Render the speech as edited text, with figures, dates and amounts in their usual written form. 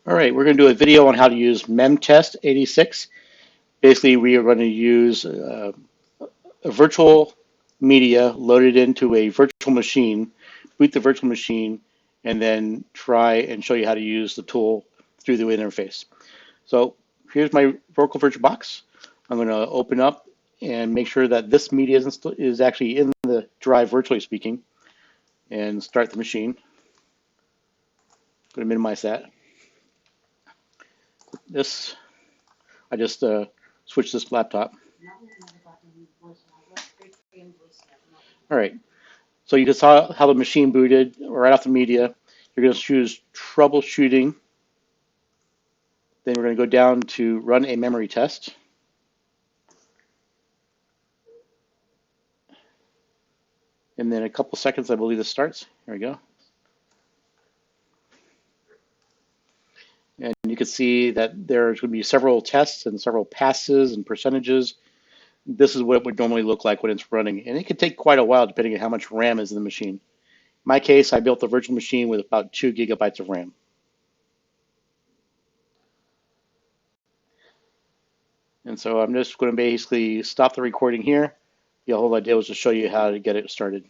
All right, we're going to do a video on how to use memtest86. Basically, we are going to use a virtual media loaded into a virtual machine, boot the virtual machine, and then try and show you how to use the tool through the interface. So here's my VirtualBox. I'm going to open up and make sure that this media is actually in the drive, virtually speaking, and start the machine. I'm going to minimize that. This, I just switched this laptop. All right, so you just saw how the machine booted right off the media. You're going to choose troubleshooting. Then we're going to go down to run a memory test. And then a couple seconds, I believe this starts. Here we go. And you can see that there's going to be several tests and several passes and percentages. This is what it would normally look like when it's running. And it can take quite a while depending on how much RAM is in the machine. In my case, I built the virtual machine with about 2 gigabytes of RAM. And so I'm just going to basically stop the recording here. The whole idea was to show you how to get it started.